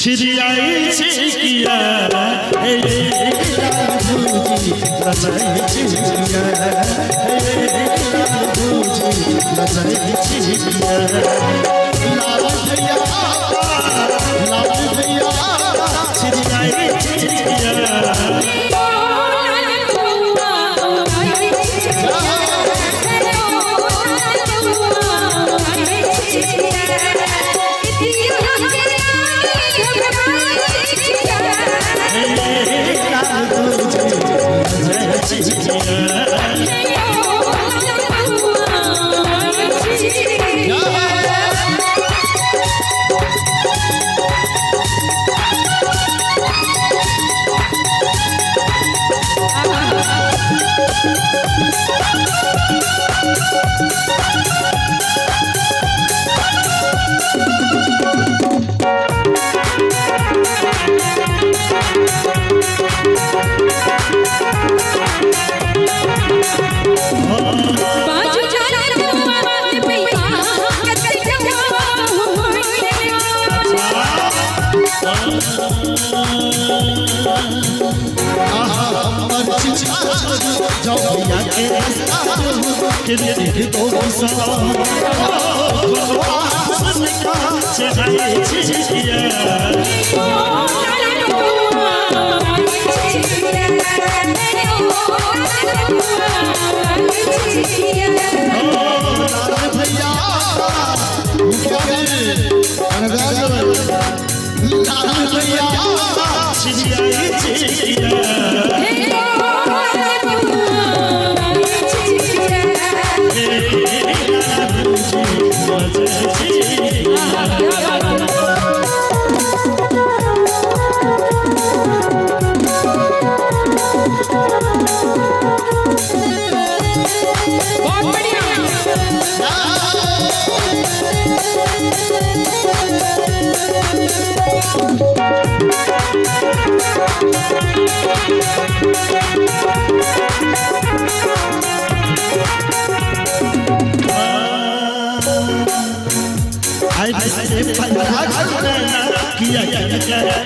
छिड़ियाई छिकिया हे बाबूजी लजाई छिकिया हे बाबूजी लजाई छिकिया लाल भैया छिड़ियाई छिकिया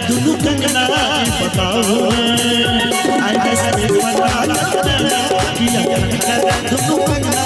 दुनू कंगना बताओ दुनू कंगना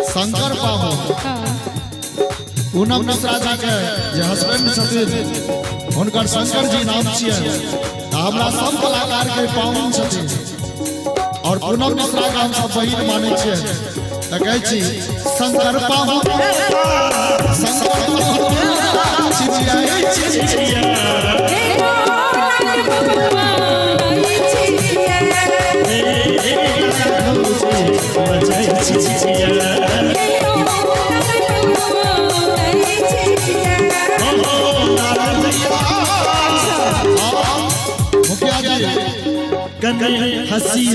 शंकर पाहु पूनम मिश्रा जी के जे हस्बैंड छथिन हुनकर शंकर जी नाम छियै हमरा सब कलाकार के पाहुन छथिन और पूनम मिश्रा के हम सब बहिन माने छियै त कहै छी शंकर पाहु हंसी